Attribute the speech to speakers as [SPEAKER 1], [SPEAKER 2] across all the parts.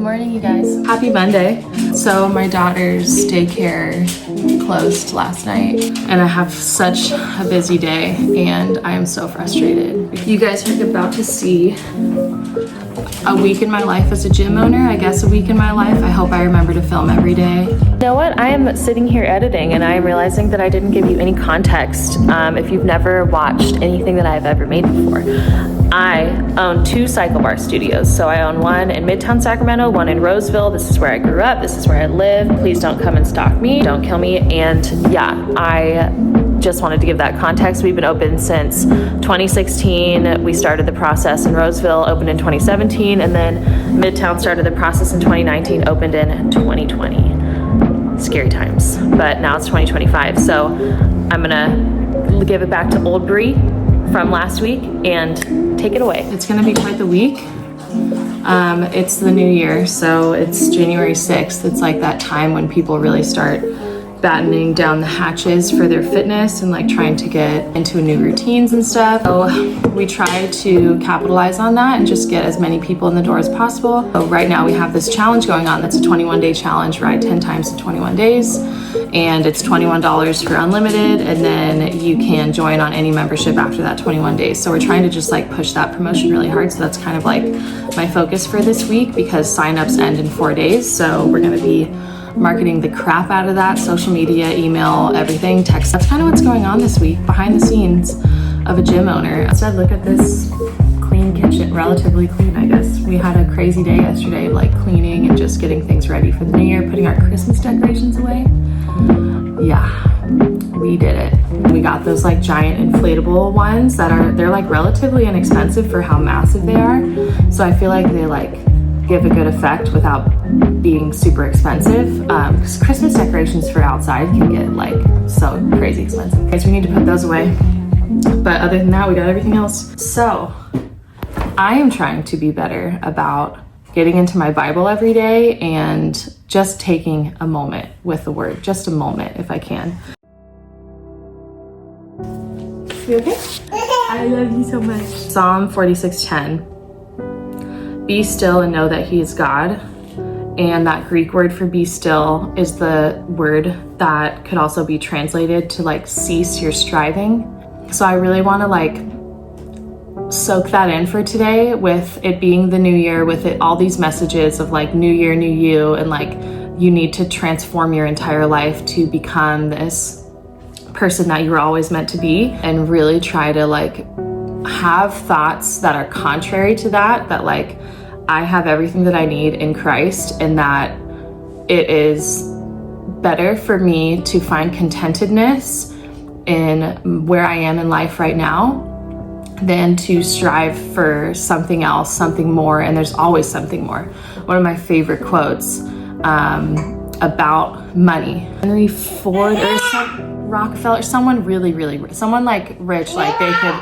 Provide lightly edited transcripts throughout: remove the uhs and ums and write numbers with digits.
[SPEAKER 1] morning, you guys. Happy Monday. So my daughter's daycare closed last night and I have such a busy day and I am so frustrated. You guys are about to see a week in my life as a gym owner, I guess a week in my life. I hope I remember to film every day. You know what? I am sitting here editing and I am realizing that I didn't give you any context if you've never watched anything that I've ever made before. I own 2 CycleBar studios. So I own one in Midtown Sacramento, one in Roseville. This is where I grew up. This is where I live. Please don't come and stalk me. Don't kill me. And yeah, I just wanted to give that context. We've been open since 2016. We started the process in Roseville, opened in 2017, and then Midtown started the process in 2019, opened in 2020. Scary times, but now it's 2025. So I'm gonna give it back to old Bree from last week and take it away. It's gonna be quite the week. It's the new year, so it's January 6th. It's like that time when people really start battening down the hatches for their fitness and like trying to get into new routines and stuff. So we try to capitalize on that and just get as many people in the door as possible. So right now we have this challenge going on that's a 21-day challenge, ride 10 times in 21 days. And it's $21 for unlimited, and then you can join on any membership after that 21 days. So we're trying to just like push that promotion really hard. So that's kind of like my focus for this week because signups end in 4 days. So we're gonna be marketing the crap out of that, social media, email, everything, text. That's kind of what's going on this week behind the scenes of a gym owner. Instead, look at this clean kitchen, relatively clean, I guess. We had a crazy day yesterday, like cleaning and just getting things ready for the new year, putting our Christmas decorations away. Yeah, we did it. We got those like giant inflatable ones they're like relatively inexpensive for how massive they are. So I feel like they like give a good effect without being super expensive. Because Christmas decorations for outside can get like so crazy expensive. Guys, we need to put those away. But other than that, we got everything else. So I am trying to be better about getting into my Bible every day and just taking a moment with the word, just a moment if I can. You okay? I love you so much. Psalm 46:10. Be still and know that he is God. And that Greek word for be still is the word that could also be translated to like cease your striving. So I really want to like soak that in for today with it being the new year, with it all these messages of like new year, new you, and like you need to transform your entire life to become this person that you were always meant to be, and really try to like have thoughts that are contrary to that like I have everything that I need in Christ, and that it is better for me to find contentedness in where I am in life right now than to strive for something else, something more, and there's always something more. One of my favorite quotes about money, Henry Ford or some Rockefeller, someone really rich, someone like rich, like they could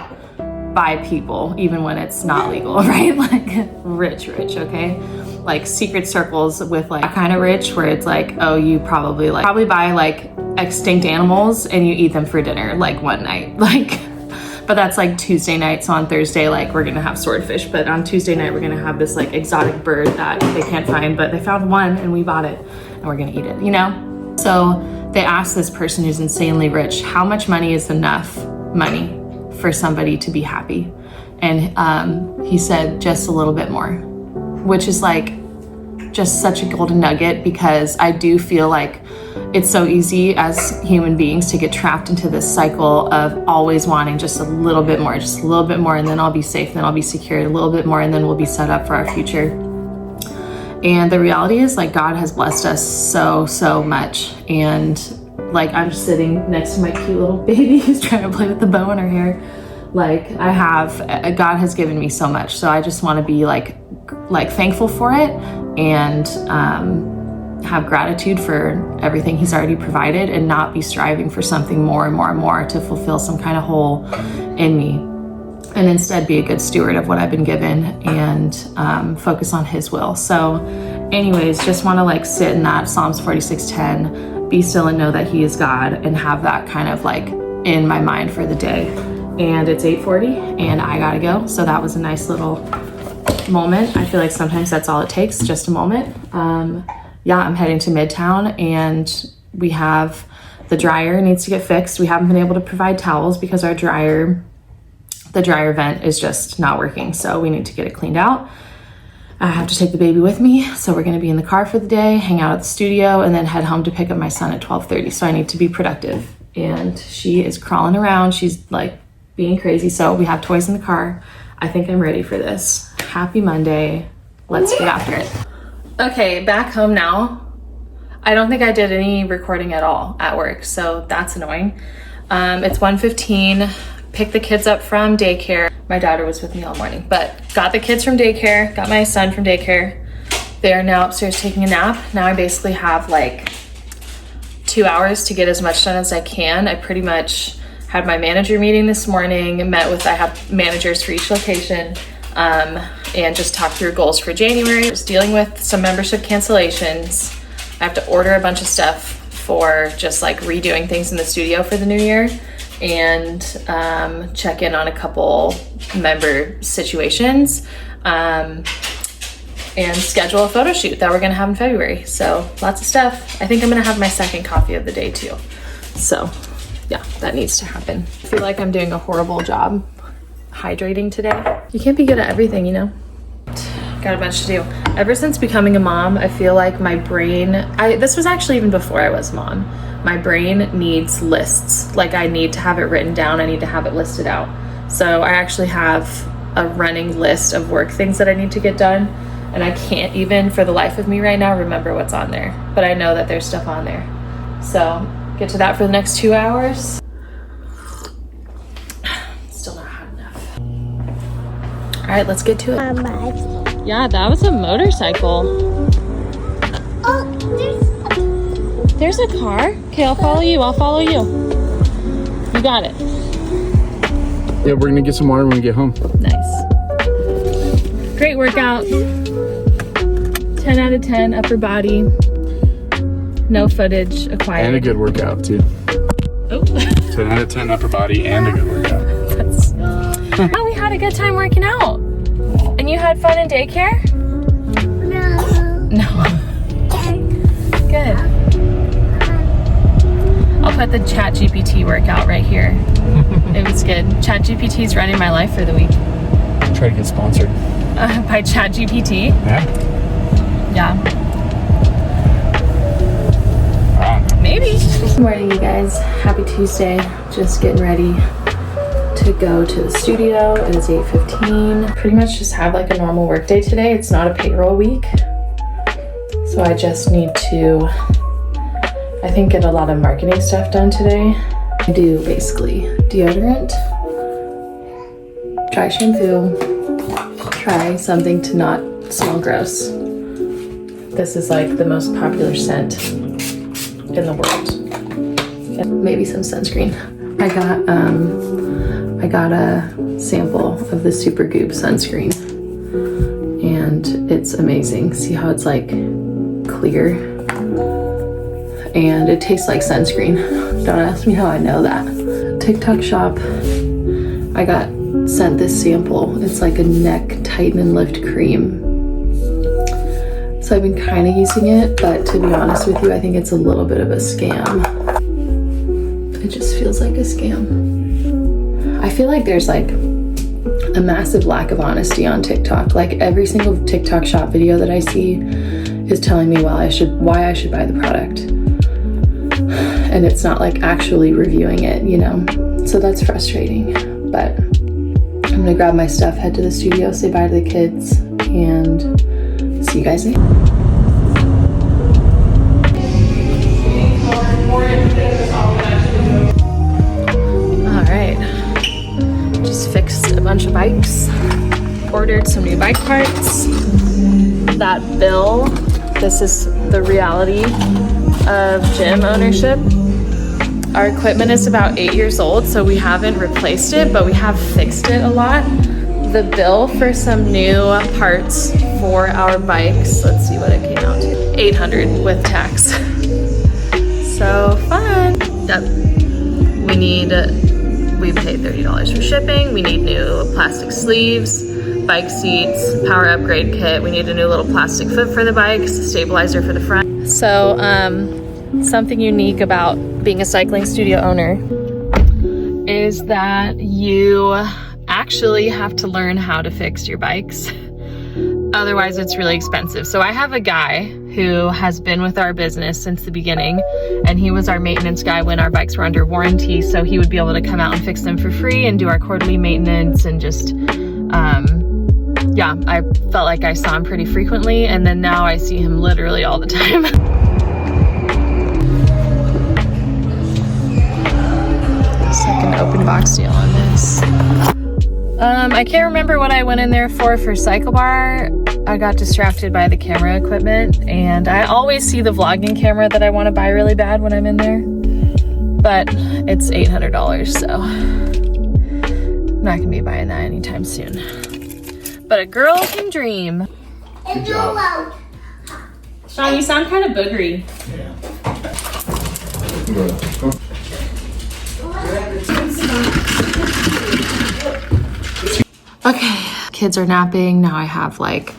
[SPEAKER 1] buy people even when it's not legal, right? Like rich, okay? Like secret circles with like that kind of rich where it's like, oh, you probably buy like extinct animals and you eat them for dinner like one night, like, but that's like Tuesday night. So on Thursday, like we're gonna have swordfish, but on Tuesday night, we're gonna have this like exotic bird that they can't find, but they found one and we bought it and we're gonna eat it, you know? So they asked this person who's insanely rich, how much money is enough money for somebody to be happy? And he said just a little bit more, which is like just such a golden nugget, because I do feel like it's so easy as human beings to get trapped into this cycle of always wanting just a little bit more, and then I'll be safe, then I'll be secure, a little bit more, and then we'll be set up for our future. And the reality is like God has blessed us so much, and like I'm just sitting next to my cute little baby who's trying to play with the bow in her hair. Like God has given me so much. So I just want to be like thankful for it and have gratitude for everything he's already provided, and not be striving for something more and more to fulfill some kind of hole in me, and instead be a good steward of what I've been given and focus on his will. So anyways, just want to like sit in that Psalms 46:10, be still and know that he is God, and have that kind of like in my mind for the day. And it's 8:40 and I gotta go. So that was a nice little moment. I feel like sometimes that's all it takes, just a moment. Yeah, I'm heading to Midtown, and we have the dryer needs to get fixed. We haven't been able to provide towels because the dryer vent is just not working. So we need to get it cleaned out. I have to take the baby with me. So we're gonna be in the car for the day, hang out at the studio, and then head home to pick up my son at 12:30. So I need to be productive. And she is crawling around. She's like being crazy. So we have toys in the car. I think I'm ready for this. Happy Monday. Let's get after it. Okay, back home now. I don't think I did any recording at all at work, so that's annoying. It's 1:15. Picked the kids up from daycare. My daughter was with me all morning, but got the kids from daycare, got my son from daycare. They are now upstairs taking a nap. Now I basically have like 2 hours to get as much done as I can. I pretty much had my manager meeting this morning, I have managers for each location, and just talked through goals for January. I was dealing with some membership cancellations. I have to order a bunch of stuff for just like redoing things in the studio for the new year, and check in on a couple member situations, and schedule a photo shoot that we're gonna have in February. So lots of stuff. I think I'm gonna have my second coffee of the day too. So yeah, that needs to happen. I feel like I'm doing a horrible job hydrating today. You can't be good at everything, you know? Got a bunch to do. Ever since becoming a mom, I feel like my brain, this was actually even before I was a mom, my brain needs lists. Like I need to have it written down. I need to have it listed out. So I actually have a running list of work things that I need to get done. And I can't even for the life of me right now remember what's on there, but I know that there's stuff on there. So get to that for the next 2 hours. Still not hot enough. All right, let's get to it. Yeah, that was a motorcycle.
[SPEAKER 2] Oh,
[SPEAKER 1] there's a car. Okay, I'll follow you. I'll follow you. You got it.
[SPEAKER 3] Yeah, we're gonna get some water when we get home.
[SPEAKER 1] Nice. Great workout. 10 out of 10 upper body. No footage acquired.
[SPEAKER 3] And a good workout too.
[SPEAKER 1] Oh.
[SPEAKER 3] 10 out of 10 upper body and a good workout.
[SPEAKER 1] Oh, we had a good time working out. And you had fun in daycare? No. Good. I'll put the ChatGPT workout right here. It was good. ChatGPT is running my life for the week.
[SPEAKER 3] Try to get sponsored.
[SPEAKER 1] By ChatGPT?
[SPEAKER 3] Yeah.
[SPEAKER 1] Yeah. Maybe. Good morning, you guys. Happy Tuesday. Just getting ready to go to the studio. It is 8:15. Pretty much just have like a normal work day today. It's not a payroll week. So I just need to, I think, get a lot of marketing stuff done today. I do basically deodorant, dry shampoo, try something to not smell gross. This is like the most popular scent in the world. And maybe some sunscreen. I got a sample of the Super Goop sunscreen, and it's amazing. See how it's like clear, and it tastes like sunscreen. Don't ask me how I know that. TikTok shop, I got sent this sample. It's like a neck tighten and lift cream. So I've been kind of using it, but to be honest with you, I think it's a little bit of a scam. It just feels like a scam. I feel like there's like a massive lack of honesty on TikTok. Like every single TikTok shop video that I see is telling me why I should buy the product. And it's not like actually reviewing it, you know? So that's frustrating. But I'm gonna grab my stuff, head to the studio, say bye to the kids, and see you guys later. Just fixed a bunch of bikes, ordered some new bike parts. That bill, this is the reality of gym ownership. Our equipment is about 8 years old, so we haven't replaced it, but we have fixed it a lot. The bill for some new parts for our bikes, let's see what it came out to, $800 with tax. So fun. Yep. We paid $30 for shipping. We need new plastic sleeves. bike seats, power upgrade kit. We need a new little plastic foot for the bikes, stabilizer for the front. So something unique about being a cycling studio owner is that you actually have to learn how to fix your bikes. Otherwise it's really expensive. So I have a guy who has been with our business since the beginning, and he was our maintenance guy when our bikes were under warranty. So he would be able to come out and fix them for free and do our quarterly maintenance, and just, yeah, I felt like I saw him pretty frequently, and then now I see him literally all the time. Second open box deal on this. I can't remember what I went in there for CycleBar. I got distracted by the camera equipment, and I always see the vlogging camera that I want to buy really bad when I'm in there, but it's $800, so I'm not gonna be buying that anytime soon. But a girl can dream.
[SPEAKER 2] Good job.
[SPEAKER 1] Sean, you sound kind of boogery. Okay, kids are napping. Now I have like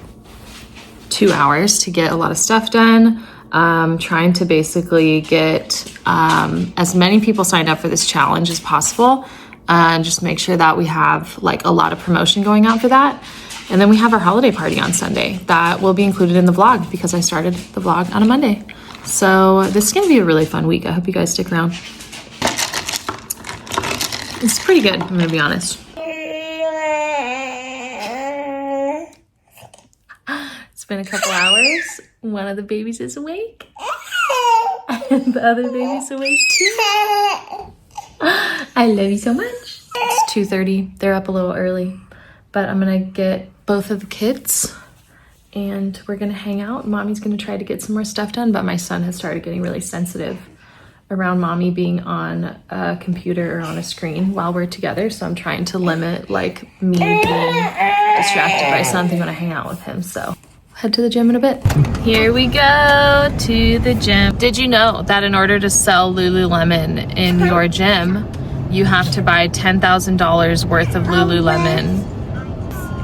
[SPEAKER 1] 2 hours to get a lot of stuff done. Trying to basically get as many people signed up for this challenge as possible, and just make sure that we have like a lot of promotion going out for that. And then we have our holiday party on Sunday that will be included in the vlog, because I started the vlog on a Monday. So this is gonna be a really fun week. I hope you guys stick around. It's pretty good, I'm gonna be honest. It's been a couple hours. One of the babies is awake. And the other baby's awake too. I love you so much. It's 2:30. They're up a little early, but I'm gonna get both of the kids and we're gonna hang out. Mommy's gonna try to get some more stuff done, but my son has started getting really sensitive around mommy being on a computer or on a screen while we're together. So I'm trying to limit like me being distracted by something when I hang out with him. So head to the gym in a bit. Here we go to the gym. Did you know that in order to sell Lululemon in your gym, you have to buy $10,000 worth of Lululemon?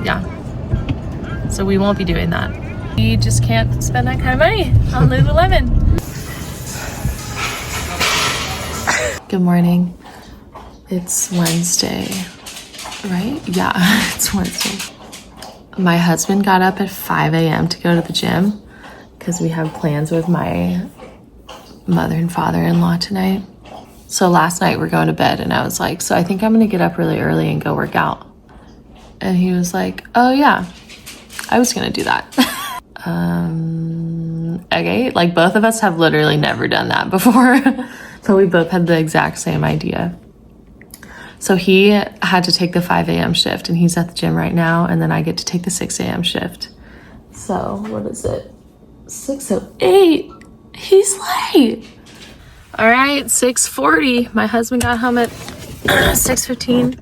[SPEAKER 1] Yeah. So we won't be doing that. We just can't spend that kind of money on Lululemon. Good morning. It's Wednesday, right? Yeah, it's Wednesday. My husband got up at 5 a.m. to go to the gym because we have plans with my mother and father-in-law tonight. So last night we're going to bed and I was like, so I think I'm gonna get up really early and go work out. And he was like, oh yeah, I was gonna do that. Okay, like both of us have literally never done that before. So we both had the exact same idea. So he had to take the 5 a.m. shift and he's at the gym right now, and then I get to take the 6 a.m. shift. So what is it? 6:08. He's late. All right, 6:40. My husband got home at 6:15.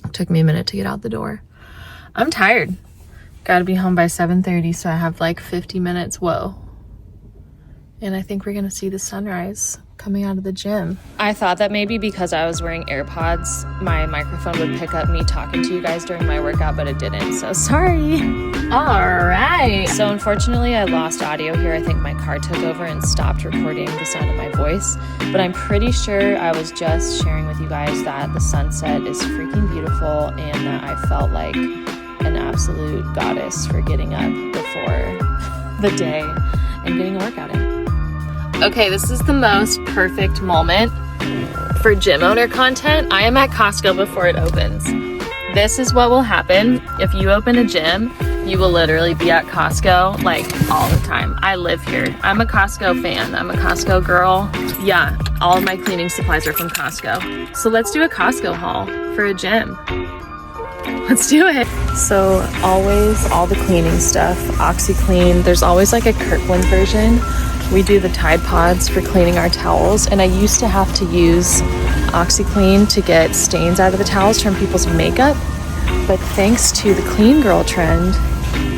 [SPEAKER 1] It took me a minute to get out the door. I'm tired. Gotta be home by 7:30, so I have like 50 minutes. Whoa. And I think we're gonna see the sunrise coming out of the gym. I thought that maybe because I was wearing AirPods, my microphone would pick up me talking to you guys during my workout, but it didn't, so sorry. All right. So unfortunately, I lost audio here. I think my car took over and stopped recording the sound of my voice, but I'm pretty sure I was just sharing with you guys that the sunset is freaking beautiful and that I felt like an absolute goddess for getting up before the day and getting a workout in. Okay, this is the most perfect moment for gym owner content. I am at Costco before it opens. This is what will happen if you open a gym. You will literally be at Costco like all the time. I live here. I'm a Costco fan. I'm a Costco girl. Yeah, all of my cleaning supplies are from Costco. So let's do a Costco haul for a gym. Let's do it. So always all the cleaning stuff, OxyClean. There's always like a Kirkland version. We do the Tide Pods for cleaning our towels, and I used to have to use OxyClean to get stains out of the towels from people's makeup, but thanks to the clean girl trend,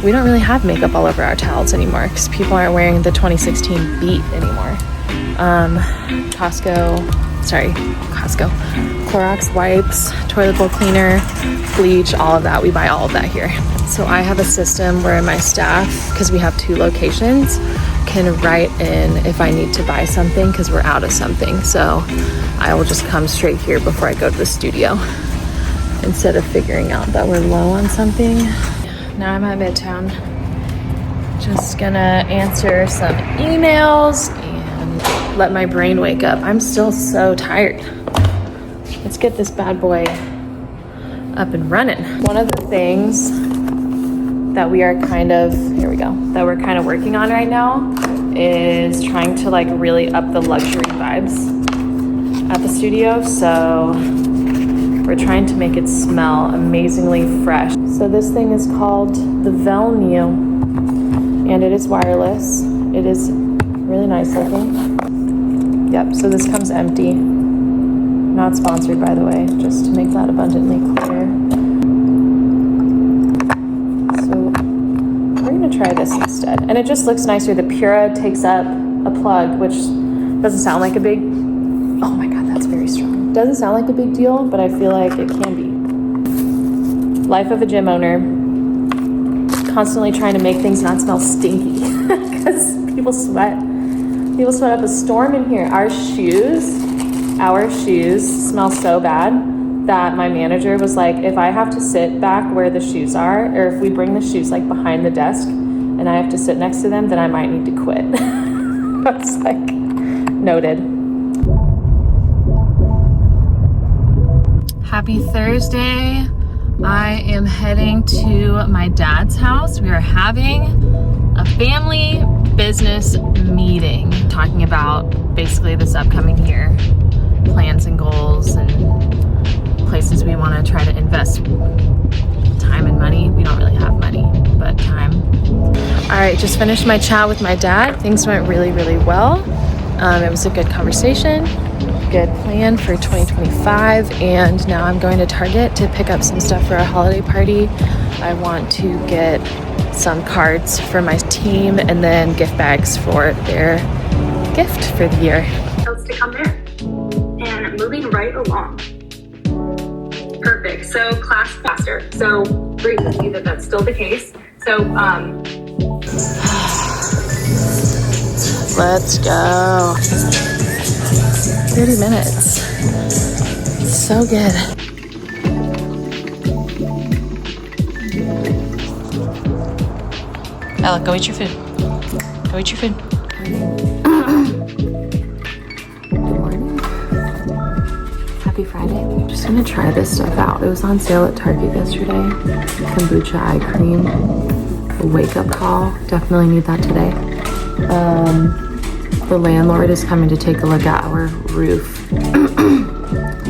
[SPEAKER 1] we don't really have makeup all over our towels anymore because people aren't wearing the 2016 Beat anymore. Costco Costco. Clorox wipes, toilet bowl cleaner, bleach, all of that. We buy all of that here. So I have a system where my staff, because we have 2 locations, can write in if I need to buy something because we're out of something. So I will just come straight here before I go to the studio instead of figuring out that we're low on something. Now I'm at Midtown. Just gonna answer some emails and let my brain wake up. I'm still so tired. Let's get this bad boy up and running. One of the things that we are kind of working on right now is trying to like really up the luxury vibes at the studio. So we're trying to make it smell amazingly fresh. So this thing is called the Venue, and it is wireless. It is really nice looking. Yep, so this comes empty. Not sponsored, by the way, just to make that abundantly clear. Try this instead, and it just looks nicer. The Pura takes up a plug, which doesn't sound like a big, oh my god, that's very strong. Doesn't sound like a big deal, but I feel like it can be. Life of a gym owner, constantly trying to make things not smell stinky because people sweat up a storm in here. Our shoes smell so bad that my manager was like, if I have to sit back where the shoes are, or if we bring the shoes like behind the desk and I have to sit next to them, then I might need to quit. I was like, noted. Happy Thursday. I am heading to my dad's house. We are having a family business meeting, talking about basically this upcoming year, plans and goals and places we want to try to invest time and money. We don't really have money, but time. All right, just finished my chat with my dad. Things went really, really well. It was a good conversation, good plan for 2025, and now I'm going to Target to pick up some stuff for our holiday party. I want to get some cards for my team and then gift bags for their gift for the year.
[SPEAKER 2] To come there and moving right along. Perfect. So class faster. So great to see that that's still the case. So
[SPEAKER 1] let's go. 30 minutes. So good. Ella, go eat your food. Go eat your food. Happy Friday. I'm just gonna try this stuff out. It was on sale at Target yesterday. Kombucha eye cream. A wake-up call. Definitely need that today. The landlord is coming to take a look at our roof.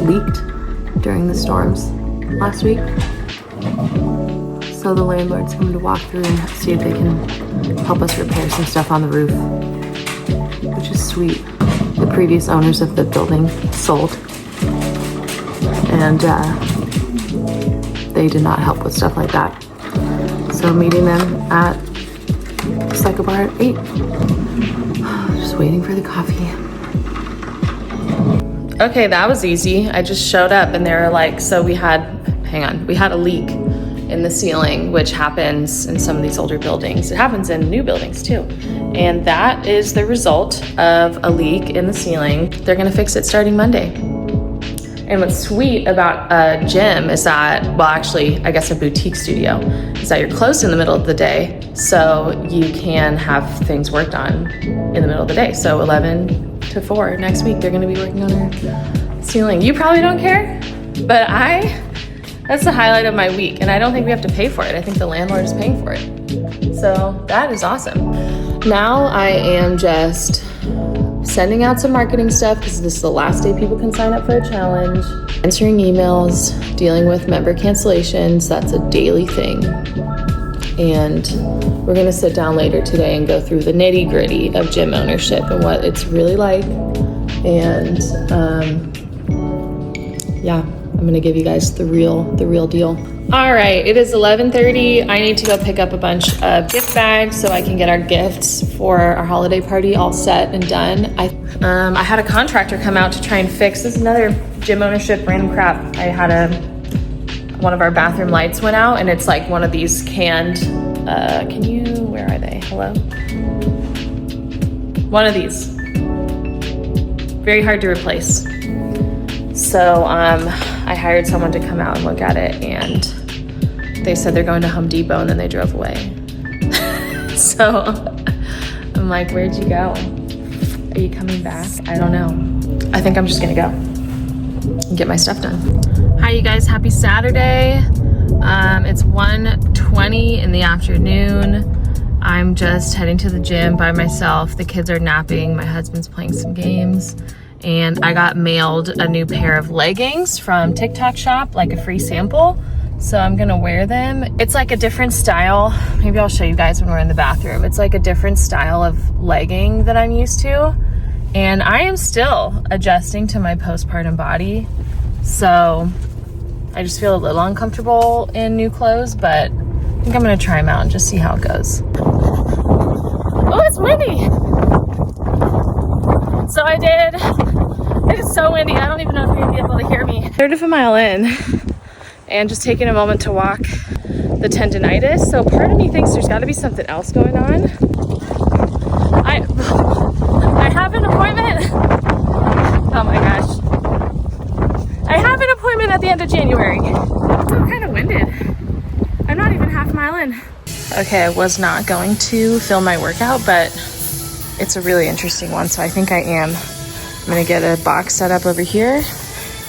[SPEAKER 1] Leaked during the storms last week. So the landlord's coming to walk through and see if they can help us repair some stuff on the roof, which is sweet. The previous owners of the building sold, and they did not help with stuff like that. So meeting them at CycleBar at 8. Just waiting for the coffee. Okay, that was easy. I just showed up and they were like, so we had a leak in the ceiling, which happens in some of these older buildings. It happens in new buildings too. And that is the result of a leak in the ceiling. They're gonna fix it starting Monday. And what's sweet about a gym is that, well, actually, I guess a boutique studio, is that you're closed in the middle of the day, so you can have things worked on in the middle of the day. So 11 to 4 next week, they're gonna be working on their ceiling. You probably don't care, but that's the highlight of my week, and I don't think we have to pay for it. I think the landlord is paying for it. So that is awesome. Now I am just sending out some marketing stuff because this is the last day people can sign up for a challenge, answering emails, dealing with member cancellations. That's a daily thing. And we're gonna sit down later today and go through the nitty gritty of gym ownership and what it's really like. And yeah, I'm gonna give you guys the real deal. All right, it is 11:30. I need to go pick up a bunch of gift bags so I can get our gifts for our holiday party all set and done. I had a contractor come out to try and fix, this is another gym ownership random crap. One of our bathroom lights went out, and it's like one of these canned, where are they? Hello? One of these. Very hard to replace. So I hired someone to come out and look at it, and they said they're going to Home Depot, and then they drove away. So I'm like, where'd you go? Are you coming back? I don't know. I think I'm just gonna go and get my stuff done. Hi you guys, happy Saturday. It's 1:20 in the afternoon. I'm just heading to the gym by myself. The kids are napping, my husband's playing some games, and I got mailed a new pair of leggings from TikTok shop, like a free sample. So I'm gonna wear them. It's like a different style. Maybe I'll show you guys when we're in the bathroom. It's like a different style of legging that I'm used to. And I am still adjusting to my postpartum body. So I just feel a little uncomfortable in new clothes, but I think I'm gonna try them out and just see how it goes. Oh, it's windy. So it is so windy. I don't even know if you're gonna be able to hear me. Third of a mile in and just taking a moment to walk the tendonitis. So part of me thinks there's gotta be something else going on. I have an appointment. Oh my gosh. I have an appointment at the end of January. I'm kind of winded. I'm not even half a mile in. Okay, I was not going to film my workout, but it's a really interesting one, so I think I am. I'm gonna get a box set up over here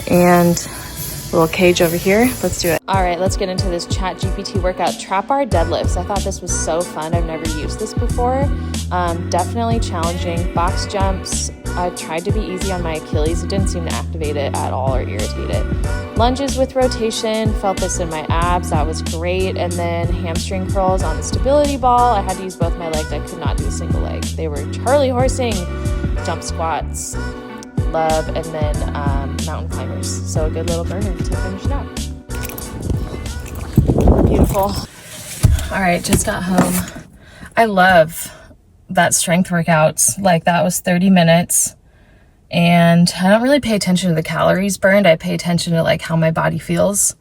[SPEAKER 1] and a little cage over here. Let's do it. All right, let's get into this ChatGPT workout. Trap bar deadlifts. I thought this was so fun. I've never used this before. Definitely challenging. Box jumps. I tried to be easy on my Achilles. It didn't seem to activate it at all or irritate it. Lunges with rotation. Felt this in my abs. That was great. And then hamstring curls on the stability ball. I had to use both my legs. I could not do a single leg. They were Charlie horsing. Jump squats. Love. And then mountain climbers. So a good little burner to finish it out. Beautiful. All right, just got home. I love that strength workouts. Like that was 30 minutes, and I don't really pay attention to the calories burned. I pay attention to like how my body feels,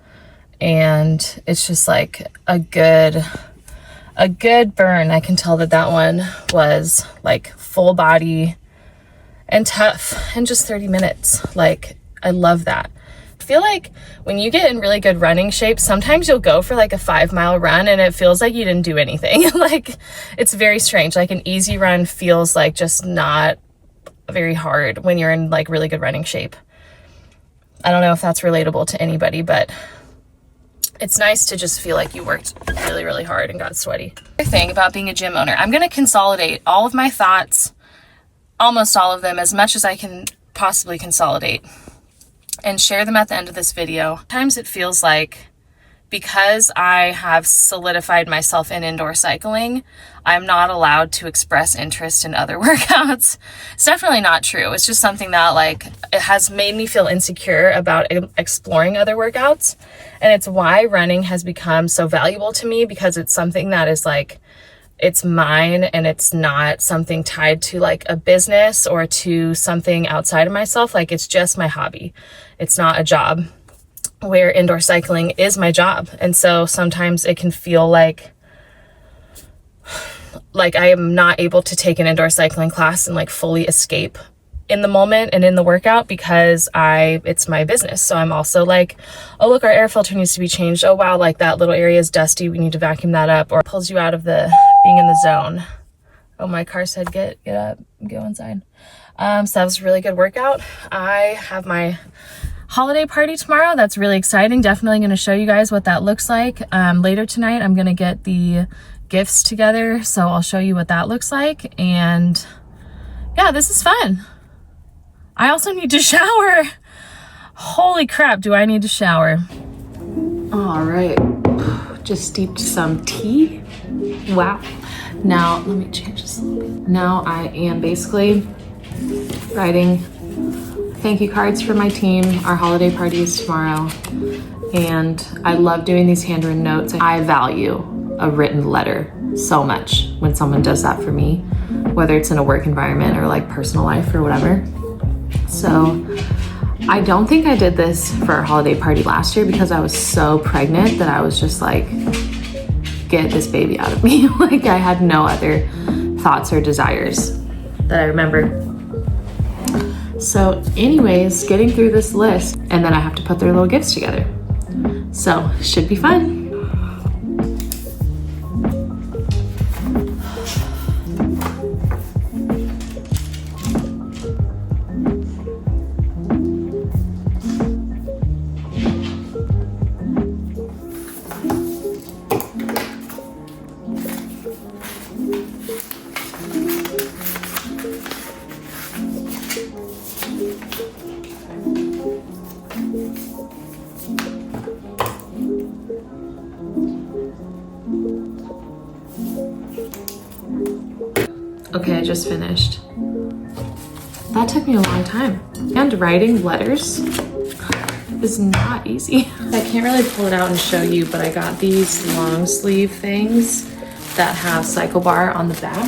[SPEAKER 1] and it's just like a good burn. I can tell that one was like full body and tough, and just 30 minutes. Like I love that. I feel like when you get in really good running shape, sometimes you'll go for like a 5-mile run and it feels like you didn't do anything. Like it's very strange. Like an easy run feels like just not very hard when you're in like really good running shape. I don't know if that's relatable to anybody, but it's nice to just feel like you worked really, really hard and got sweaty. The thing about being a gym owner, I'm going to consolidate all of my thoughts, almost all of them, as much as I can possibly consolidate, and share them at the end of this video. Sometimes it feels like because I have solidified myself in indoor cycling, I'm not allowed to express interest in other workouts. It's definitely not true. It's just something that like, it has made me feel insecure about exploring other workouts. And it's why running has become so valuable to me, because it's something that is like, it's mine, and it's not something tied to like a business or to something outside of myself. Like it's just my hobby. It's not a job, where indoor cycling is my job. And so sometimes it can feel like I am not able to take an indoor cycling class and like fully escape in the moment and in the workout, because it's my business. So I'm also like, oh look, our air filter needs to be changed. Oh wow, like that little area is dusty, we need to vacuum that up. Or it pulls you out of the being in the zone. Oh, my car said get up, go inside. So that was a really good workout. I have my holiday party tomorrow. That's really exciting. Definitely going to show you guys what that looks like. Later tonight, I'm going to get the gifts together, so I'll show you what that looks like. And yeah, this is fun. I also need to shower. Holy crap, do I need to shower. All right, just steeped some tea. Wow. Now, let me change this a little bit. Now I am basically riding thank you cards for my team. Our holiday party is tomorrow. And I love doing these handwritten notes. I value a written letter so much when someone does that for me, whether it's in a work environment or like personal life or whatever. So I don't think I did this for our holiday party last year because I was so pregnant that I was just like, get this baby out of me. Like I had no other thoughts or desires that I remember. So anyways, getting through this list, and then I have to put their little gifts together. So should be fun. Okay, I just finished. That took me a long time. And writing letters is not easy. I can't really pull it out and show you, but I got these long sleeve things that have CycleBar on the back.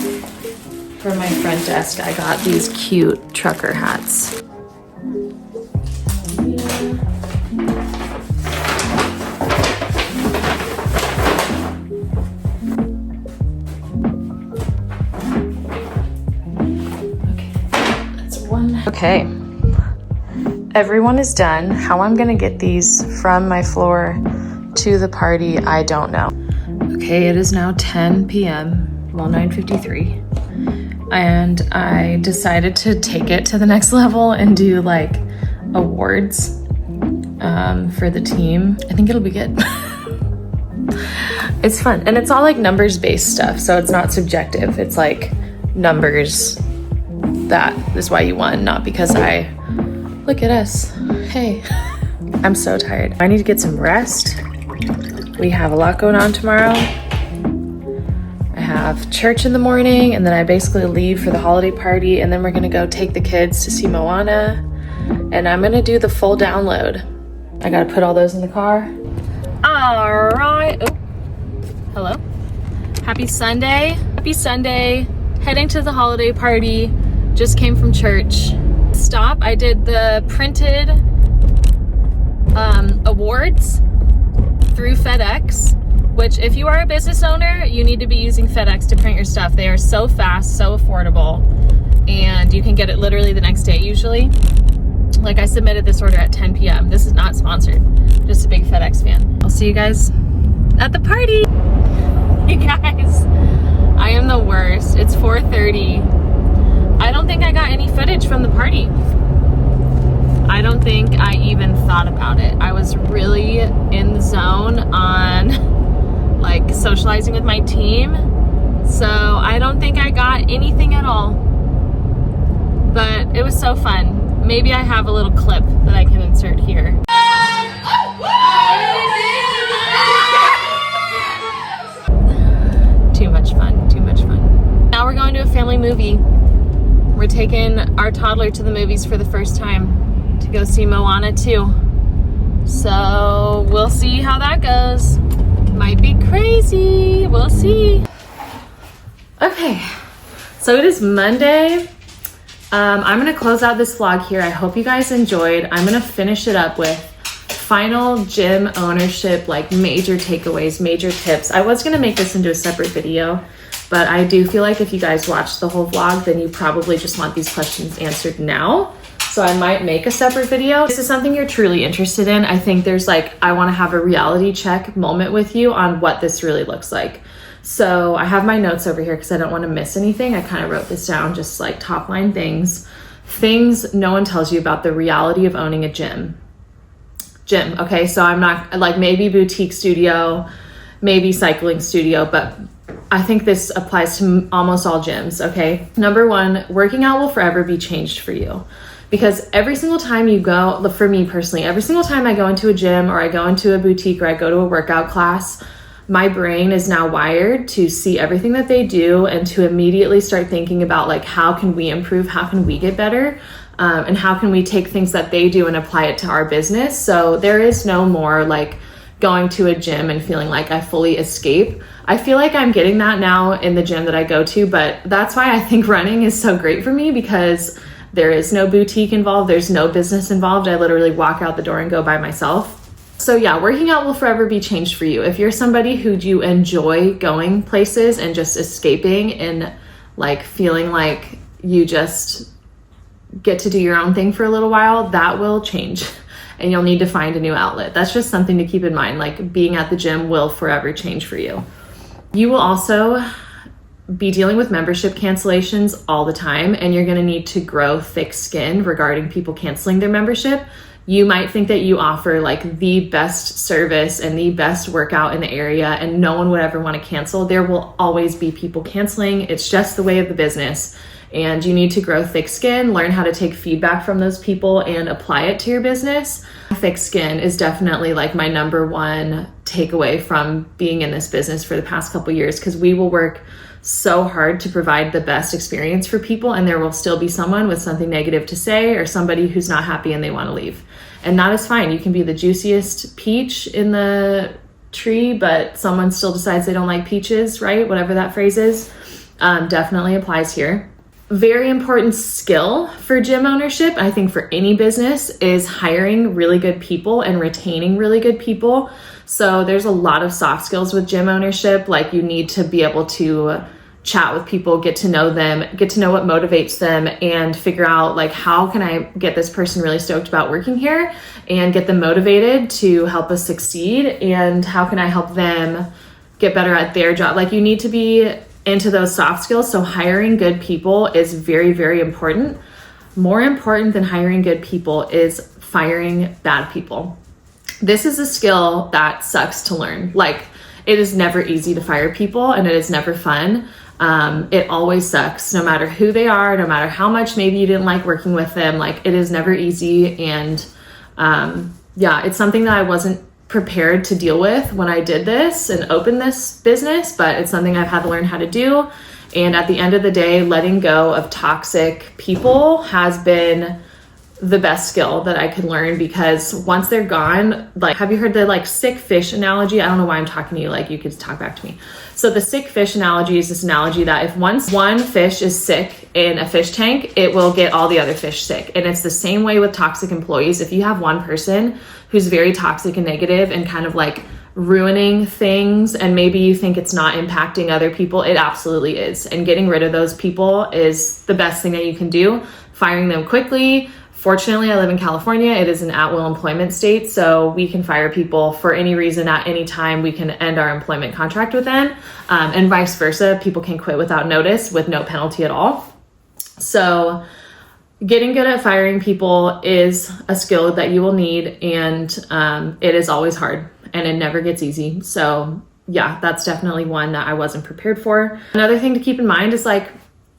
[SPEAKER 1] For my front desk, I got these cute trucker hats. Okay, everyone is done. How I'm gonna get these from my floor to the party, I don't know. Okay, it is now 10 p.m., well 9:53, and I decided to take it to the next level and do like awards for the team. I think it'll be good. It's fun, and it's all like numbers-based stuff, so it's not subjective. It's like numbers. That is why you won, not because look at us. Hey, I'm so tired. I need to get some rest. We have a lot going on tomorrow. I have church in the morning, and then I basically leave for the holiday party, and then we're gonna go take the kids to see Moana, and I'm gonna do the full download. I gotta put all those in the car. All right. Oh, hello. Happy Sunday. Happy Sunday. Heading to the holiday party. Just came from church. Stop. I did the printed awards through FedEx, which if you are a business owner, you need to be using FedEx to print your stuff. They are so fast, so affordable, and you can get it literally the next day usually. Like I submitted this order at 10 p.m. This is not sponsored, just a big FedEx fan. I'll see you guys at the party. You guys, I am the worst. It's 4:30. I don't think I got any footage from the party. I don't think I even thought about it. I was really in the zone on like socializing with my team. So I don't think I got anything at all. But it was so fun. Maybe I have a little clip that I can insert here. Too much fun, too much fun. Now we're going to a family movie. We're taking our toddler to the movies for the first time to go see Moana 2. So we'll see how that goes. Might be crazy. We'll see. Okay, so it is Monday. I'm gonna close out this vlog here. I hope you guys enjoyed. I'm gonna finish it up with final gym ownership, like major takeaways, major tips. I was gonna make this into a separate video, but I do feel like if you guys watch the whole vlog, then you probably just want these questions answered now. So I might make a separate video. If this is something you're truly interested in, I think there's like, I wanna have a reality check moment with you on what this really looks like. So I have my notes over here because I don't wanna miss anything. I kind of wrote this down, just like top line things no one tells you about the reality of owning a gym, okay? So I'm not, like maybe boutique studio, maybe cycling studio, but I think this applies to almost all gyms, okay? Number one, working out will forever be changed for you. Because every single time you go, for me personally, every single time I go into a gym or I go into a boutique or I go to a workout class, my brain is now wired to see everything that they do and to immediately start thinking about like, how can we improve? How can we get better? and how can we take things that they do and apply it to our business. So there is no more like going to a gym and feeling like I fully escape. I feel like I'm getting that now in the gym that I go to, but that's why I think running is so great for me, because there is no boutique involved. There's no business involved. I literally walk out the door and go by myself. So yeah, working out will forever be changed for you. If you're somebody who you enjoy going places and just escaping and like feeling like you just get to do your own thing for a little while, that will change and you'll need to find a new outlet. That's just something to keep in mind. Like being at the gym will forever change for you. You will also be dealing with membership cancellations all the time, and you're going to need to grow thick skin regarding people canceling their membership. You might think that you offer like the best service and the best workout in the area and no one would ever want to cancel. There will always be people canceling. It's just the way of the business, and you need to grow thick skin, learn how to take feedback from those people and apply it to your business. Thick skin is definitely like my number one takeaway from being in this business for the past couple years, because we will work so hard to provide the best experience for people, and there will still be someone with something negative to say or somebody who's not happy and they want to leave. And that is fine. You can be the juiciest peach in the tree, but someone still decides they don't like peaches, right? Whatever that phrase is, definitely applies here. Very important skill for gym ownership, I think for any business, is hiring really good people and retaining really good people. So there's a lot of soft skills with gym ownership. Like you need to be able to chat with people, get to know them, get to know what motivates them, and figure out like, how can I get this person really stoked about working here and get them motivated to help us succeed, and how can I help them get better at their job. Like you need to be into those soft skills. So hiring good people is very, very important. More important than hiring good people is firing bad people. This is a skill that sucks to learn. Like it is never easy to fire people, and it is never fun. It always sucks, no matter who they are, no matter how much maybe you didn't like working with them. Like it is never easy. And yeah, it's something that I wasn't prepared to deal with when I did this and opened this business, but it's something I've had to learn how to do. And at the end of the day, letting go of toxic people has been the best skill that I could learn, because once they're gone, like, have you heard the like sick fish analogy? I don't know why I'm talking to you, like you could talk back to me. So the sick fish analogy is this analogy that if once one fish is sick in a fish tank, it will get all the other fish sick. And it's the same way with toxic employees. If you have one person who's very toxic and negative and kind of like ruining things, and maybe you think it's not impacting other people, it absolutely is. And getting rid of those people is the best thing that you can do. Firing them quickly. Fortunately, I live in California. It is an at-will employment state, so we can fire people for any reason at any time. We can end our employment contract with them, and vice versa. People can quit without notice with no penalty at all. So getting good at firing people is a skill that you will need, and it is always hard, and it never gets easy. So yeah, that's definitely one that I wasn't prepared for. Another thing to keep in mind is like,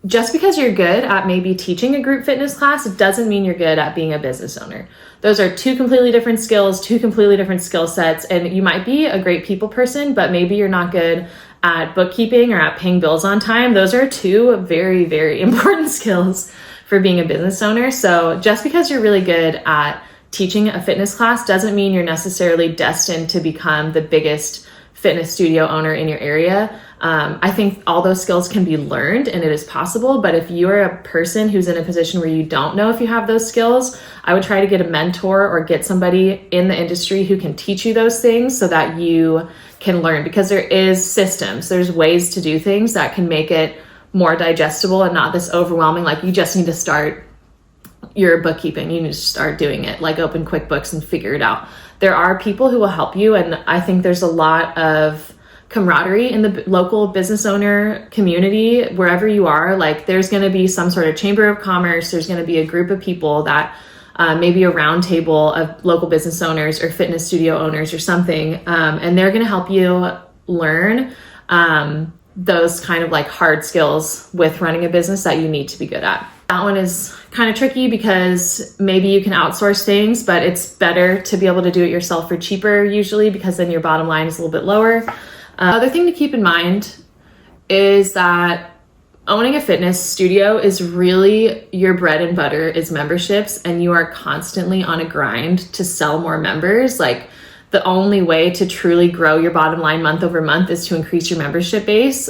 [SPEAKER 1] just because you're good at maybe teaching a group fitness class, it doesn't mean you're good at being a business owner. Those are two completely different skills, two completely different skill sets. And you might be a great people person, but maybe you're not good at bookkeeping or at paying bills on time. Those are two very, very important skills for being a business owner. So just because you're really good at teaching a fitness class doesn't mean you're necessarily destined to become the biggest fitness studio owner in your area. I think all those skills can be learned, and it is possible, but if you're a person who's in a position where you don't know if you have those skills, I would try to get a mentor or get somebody in the industry who can teach you those things so that you can learn, because there is systems, there's ways to do things that can make it more digestible and not this overwhelming, like you just need to start your bookkeeping, you need to start doing it, like open QuickBooks and figure it out. There are people who will help you, and I think there's a lot of camaraderie in the local business owner community, wherever you are. Like there's going to be some sort of chamber of commerce, there's going to be a group of people that maybe a round table of local business owners or fitness studio owners or something, and they're going to help you learn those kind of like hard skills with running a business that you need to be good at. That one is kind of tricky because maybe you can outsource things, but it's better to be able to do it yourself for cheaper usually, because then your bottom line is a little bit lower. Other thing to keep in mind is that owning a fitness studio is really your bread and butter is memberships, and you are constantly on a grind to sell more members. Like the only way to truly grow your bottom line month over month is to increase your membership base,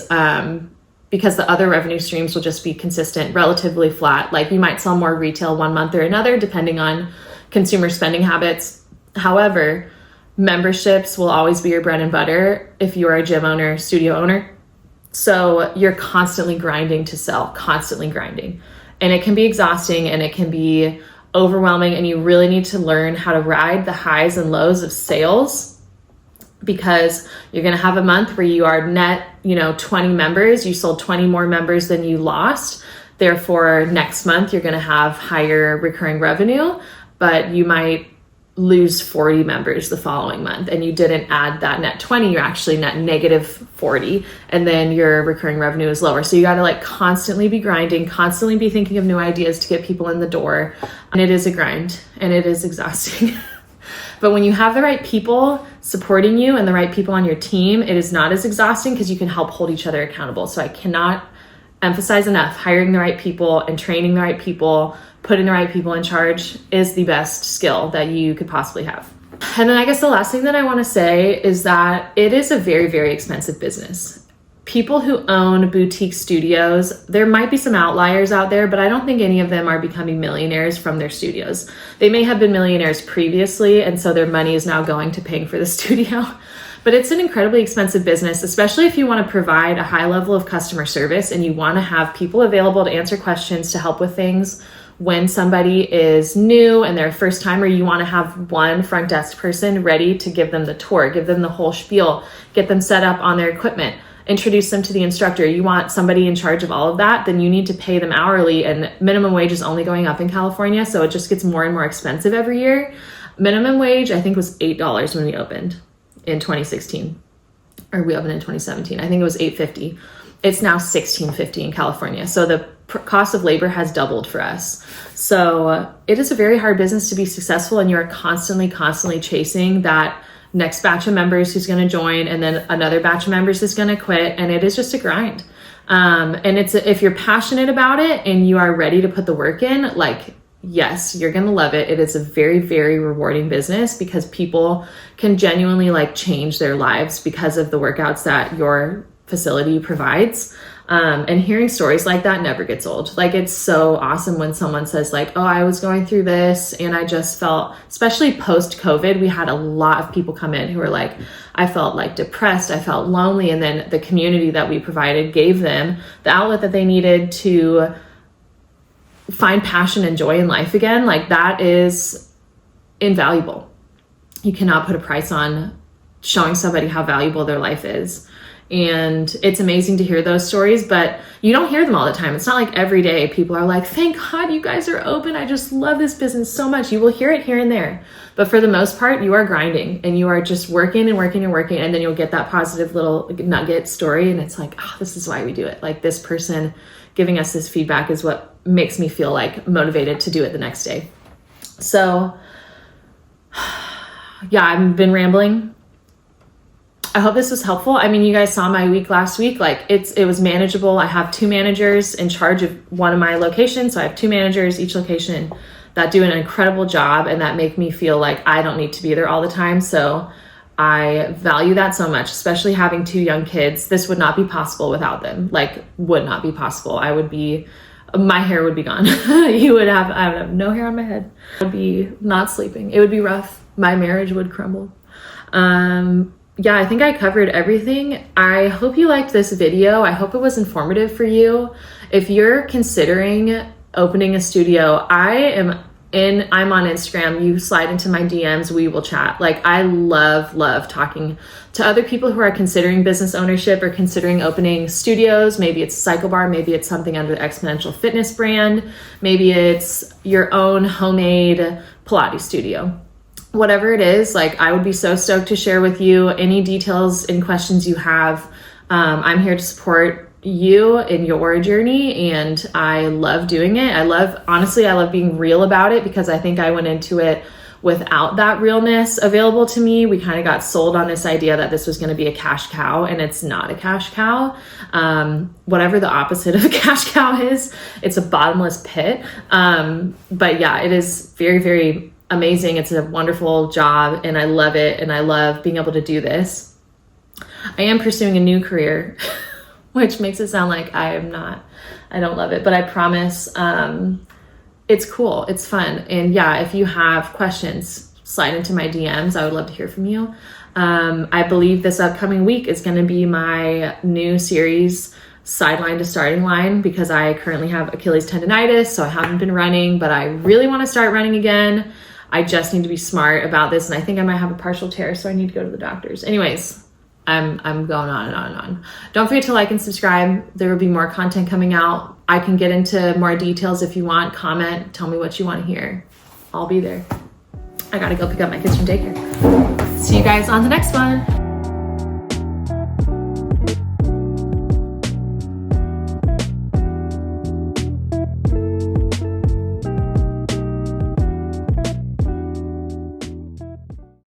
[SPEAKER 1] because the other revenue streams will just be consistent, relatively flat. Like you might sell more retail one month or another, depending on consumer spending habits. However, memberships will always be your bread and butter if you are a gym owner, studio owner. So you're constantly grinding to sell, constantly grinding. And it can be exhausting and it can be overwhelming, and you really need to learn how to ride the highs and lows of sales, because you're going to have a month where you are net, 20 members, you sold 20 more members than you lost. Therefore, next month you're going to have higher recurring revenue, but you might lose 40 members the following month and you didn't add that net 20, you're actually net negative 40, and then your recurring revenue is lower. So you got to like constantly be grinding, constantly be thinking of new ideas to get people in the door. And it is a grind and it is exhausting. But when you have the right people supporting you and the right people on your team, it is not as exhausting because you can help hold each other accountable. So I cannot emphasize enough, hiring the right people and training the right people, putting the right people in charge is the best skill that you could possibly have. And then I guess the last thing that I want to say is that it is a very, very expensive business. People who own boutique studios, there might be some outliers out there, but I don't think any of them are becoming millionaires from their studios. They may have been millionaires previously, and so their money is now going to paying for the studio. But it's an incredibly expensive business, especially if you want to provide a high level of customer service and you want to have people available to answer questions, to help with things. When somebody is new and they're a first timer, you want to have one front desk person ready to give them the tour, give them the whole spiel, get them set up on their equipment, introduce them to the instructor. You want somebody in charge of all of that, then you need to pay them hourly, and minimum wage is only going up in California, so it just gets more and more expensive every year. Minimum wage, I think, was $8 when we opened in 2016, or we opened in 2017. I think it was $8.50. It's now $16.50 in California. So the cost of labor has doubled for us. So it is a very hard business to be successful, and you're constantly chasing that next batch of members who's going to join, and then another batch of members is going to quit, and it is just a grind. And if you're passionate about it and you are ready to put the work in, like, yes, you're going to love it. It is a very, very rewarding business because people can genuinely like change their lives because of the workouts that your facility provides. And hearing stories like that never gets old. Like, it's so awesome when someone says like, oh, I was going through this and I just felt, especially post COVID, we had a lot of people come in who were like, I felt like depressed, I felt lonely. And then the community that we provided gave them the outlet that they needed to find passion and joy in life again. Like, that is invaluable. You cannot put a price on showing somebody how valuable their life is. And it's amazing to hear those stories, but you don't hear them all the time. It's not like every day people are like, thank God you guys are open. I just love this business so much. You will hear it here and there. But for the most part, you are grinding and you are just working. And then you'll get that positive little nugget story. And it's like, oh, this is why we do it. Like, this person giving us this feedback is what makes me feel like motivated to do it the next day. So yeah, I've been rambling. I hope this was helpful. I mean, you guys saw my week last week. Like, it was manageable. I have 2 managers in charge of one of my locations. So I have 2 managers each location that do an incredible job and that make me feel like I don't need to be there all the time. So I value that so much, especially having 2 young kids. This would not be possible without them. Like, would not be possible. My hair would be gone. I would have no hair on my head. I would be not sleeping. It would be rough. My marriage would crumble. Yeah, I think I covered everything. I hope you liked this video. I hope it was informative for you. If you're considering opening a studio, I'm on Instagram. You slide into my DMs, we will chat. Like, I love talking to other people who are considering business ownership or considering opening studios. Maybe it's CycleBar, maybe it's something under the Exponential Fitness brand. Maybe it's your own homemade Pilates studio. Whatever it is, like, I would be so stoked to share with you any details and questions you have. I'm here to support you in your journey, and I love doing it. I love being real about it, because I think I went into it without that realness available to me. We kind of got sold on this idea that this was going to be a cash cow, and it's not a cash cow. Whatever the opposite of a cash cow is, it's a bottomless pit. But yeah, it is very, very amazing. It's a wonderful job and I love it. And I love being able to do this. I am pursuing a new career, which makes it sound like I don't love it, but I promise, it's cool. It's fun. And yeah, if you have questions, slide into my DMs. I would love to hear from you. I believe this upcoming week is going to be my new series, Sideline to Starting Line, because I currently have Achilles tendonitis. So I haven't been running, but I really want to start running again. I just need to be smart about this. And I think I might have a partial tear, so I need to go to the doctors. Anyways, I'm going on and on and on. Don't forget to like and subscribe. There will be more content coming out. I can get into more details if you want. Comment, tell me what you want to hear. I'll be there. I gotta go pick up my kids from daycare. See you guys on the next one.